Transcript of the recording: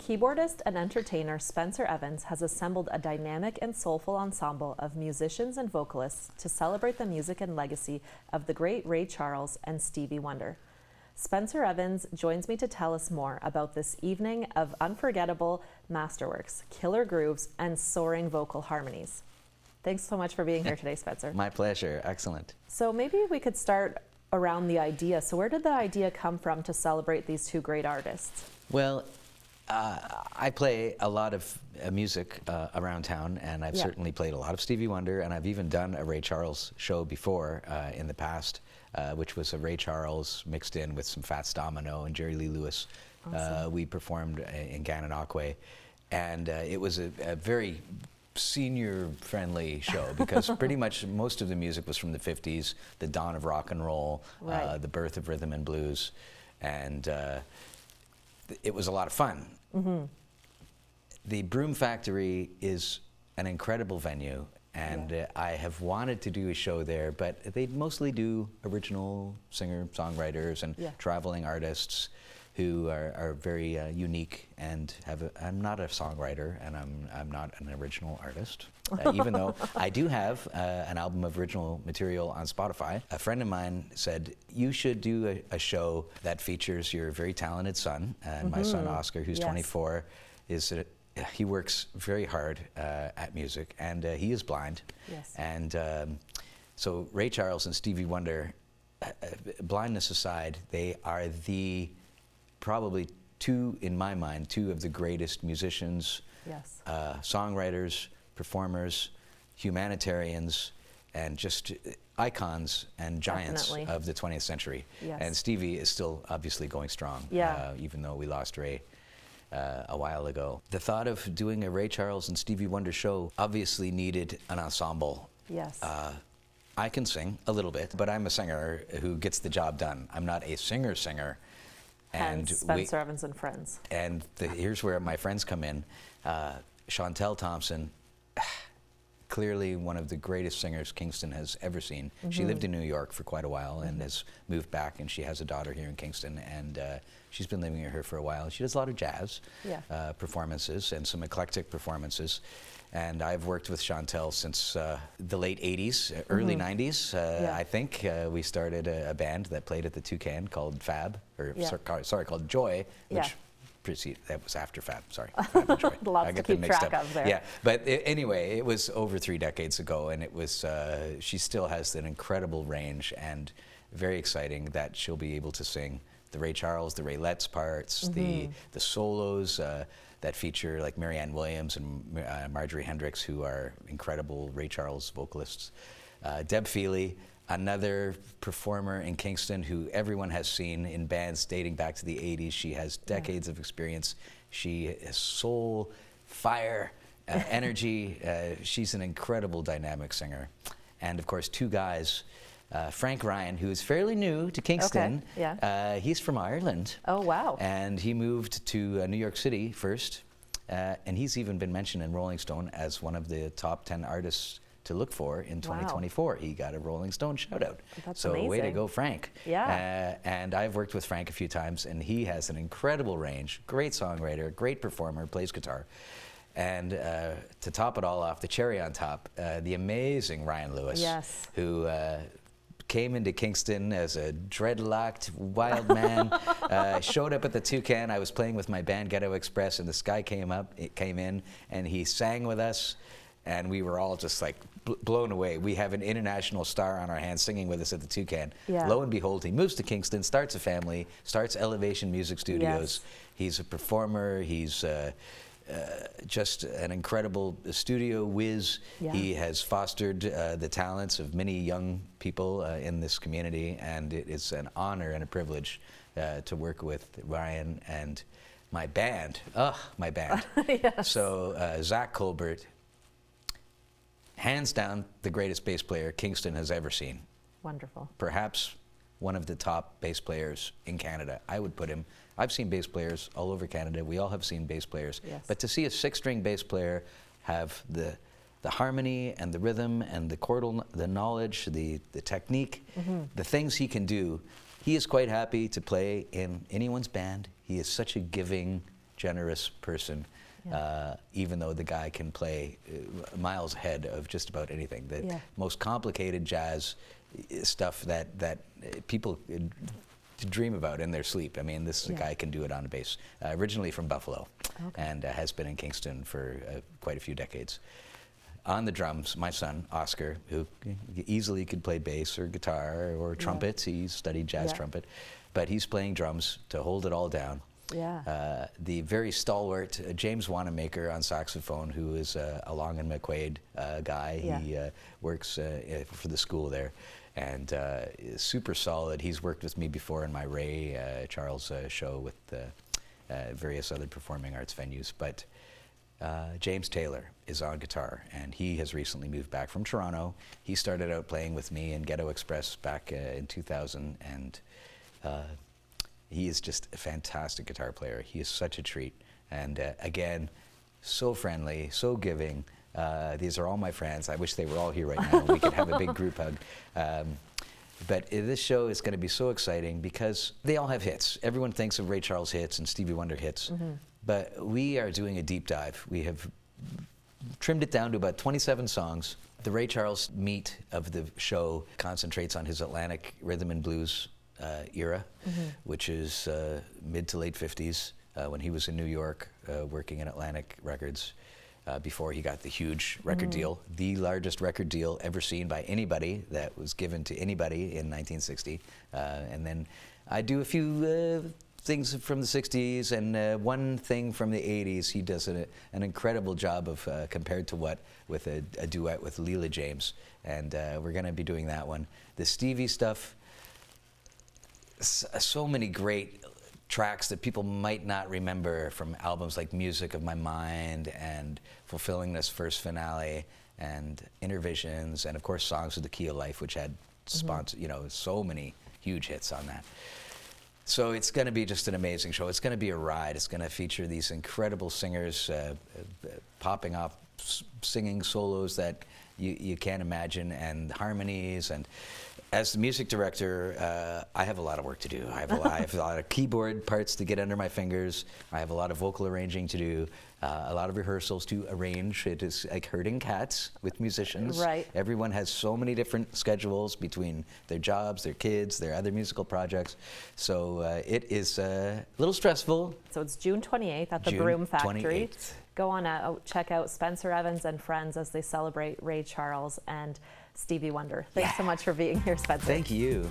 Keyboardist and entertainer Spencer Evans has assembled a dynamic and soulful ensemble of musicians and vocalists to celebrate the music and legacy of the great Ray Charles and Stevie Wonder. Spencer Evans joins me to tell us more about this evening of unforgettable masterworks, killer grooves, and soaring vocal harmonies. Thanks so much for being here today, Spencer. My pleasure. Excellent. So maybe we could start around the idea. So where did the idea come from to celebrate these two great artists? Well, I play a lot of music around town, and I've certainly played a lot of Stevie Wonder, and I've even done a Ray Charles show before in the past, which was a Ray Charles mixed in with some Fats Domino and Jerry Lee Lewis. Awesome. We performed in Gananoque, and it was a very senior-friendly show because pretty much most of the music was from the 50s, the dawn of rock and roll, right. The birth of rhythm and blues, and it was a lot of fun. Mm-hmm. The Broom Factory is an incredible venue, and I have wanted to do a show there, but they mostly do original singer-songwriters and traveling artists who are very unique and I'm not a songwriter and I'm not an original artist, even though I do have an album of original material on Spotify. A friend of mine said, you should do a show that features your very talented son, and my son Oscar, who's 24, he works very hard at music, and he is blind. Yes. And so Ray Charles and Stevie Wonder, blindness aside, they are probably in my mind, two of the greatest musicians, songwriters, performers, humanitarians, and just icons and giants of the 20th century. Yes. And Stevie is still obviously going strong, even though we lost Ray a while ago. The thought of doing a Ray Charles and Stevie Wonder show obviously needed an ensemble. Yes. I can sing a little bit, but I'm a singer who gets the job done. I'm not a singer. And Spencer Evans and Friends. And here's where my friends come in. Chantel Thompson, clearly one of the greatest singers Kingston has ever seen. Mm-hmm. She lived in New York for quite a while and has moved back, and she has a daughter here in Kingston, and she's been living here for a while. She does a lot of jazz performances and some eclectic performances. And I've worked with Chantel since the late 80s, early 90s, I think. We started a band that played at the Toucan called Fab, or called Joy, which that was after Fab, sorry. Fab and Joy. Lots to keep track of there. Yeah, but anyway, it was over 3 decades ago, and it was, she still has an incredible range, and very exciting that she'll be able to sing the Ray Charles, the Ray Letts parts, the solos, that feature like Marianne Williams and Marjorie Hendricks, who are incredible Ray Charles vocalists. Deb Feely, another performer in Kingston who everyone has seen in bands dating back to the 80s. She has decades of experience. She has soul, fire, energy. She's an incredible dynamic singer. And of course, 2 guys, Frank Ryan, who is fairly new to Kingston. Okay. He's from Ireland. Oh, wow. And he moved to New York City first. And he's even been mentioned in Rolling Stone as one of the top 10 artists to look for in 2024. Wow. He got a Rolling Stone shout out. That's so amazing. Way to go, Frank. Yeah. And I've worked with Frank a few times, and he has an incredible range, great songwriter, great performer, plays guitar. And to top it all off, the cherry on top, the amazing Ryan Lewis, who came into Kingston as a dreadlocked wild man, showed up at the Toucan. I was playing with my band Ghetto Express, and this guy came in, and he sang with us, and we were all just like blown away. We have an international star on our hands singing with us at the Toucan. Yeah. Lo and behold, he moves to Kingston, starts a family, starts Elevation Music Studios. Yes. He's a performer. He's just an incredible studio whiz. Yeah. He has fostered the talents of many young people in this community, and it is an honor and a privilege to work with Ryan and my band. My band. Yes. So Zach Colbert, hands down the greatest bass player Kingston has ever seen. Wonderful. Perhaps one of the top bass players in Canada. I would put him. I've seen bass players all over Canada. We all have seen bass players. Yes. But to see a 6-string bass player have the harmony and the rhythm and the chordal, the knowledge, the technique, the things he can do, he is quite happy to play in anyone's band. He is such a giving generous person, even though the guy can play miles ahead of just about anything. The most complicated jazz stuff that people dream about in their sleep. I mean, this guy can do it on a bass. Originally from Buffalo, and has been in Kingston for quite a few decades. On the drums, my son, Oscar, who easily could play bass or guitar or trumpet. He's studied jazz trumpet, but he's playing drums to hold it all down. The very stalwart James Wanamaker on saxophone, who is a Long and McQuaid guy. He works for the school there, and is super solid. He's worked with me before in my Ray Charles show with various other performing arts venues. But James Taylor is on guitar, and he has recently moved back from Toronto. He started out playing with me in Ghetto Express back in 2000, and he is just a fantastic guitar player. He is such a treat, and again, so friendly, so giving. These are all my friends. I wish they were all here right now. We could have a big group hug. But this show is going to be so exciting because they all have hits. Everyone thinks of Ray Charles hits and Stevie Wonder hits, but we are doing a deep dive. We have trimmed it down to about 27 songs. The Ray Charles meat of the show concentrates on his Atlantic rhythm and blues era, which is mid to late 50s, when he was in New York working at Atlantic Records before he got the huge record deal, the largest record deal ever seen by anybody that was given to anybody in 1960. And then I do a few things from the 60s and one thing from the 80s. He does an incredible job of compared to what with a duet with Leela James, and we're going to be doing that one. The Stevie stuff, so many great tracks that people might not remember from albums like Music of My Mind and Fulfilling This First Finale and Intervisions, and of course Songs of the Key of Life, which had so many huge hits on that. So it's going to be just an amazing show. It's going to be a ride. It's going to feature these incredible singers popping off, singing solos that you can't imagine, and harmonies. And as the music director, I have a lot of work to do. I have a lot of keyboard parts to get under my fingers. I have a lot of vocal arranging to do, a lot of rehearsals to arrange. It is like herding cats with musicians. Right. Everyone has so many different schedules between their jobs, their kids, their other musical projects. So it is a little stressful. So it's June 28th at the June Broom Factory. 28th. Go on out, check out Spencer Evans and friends as they celebrate Ray Charles and Stevie Wonder. Thanks so much for being here, Spencer. Thank you.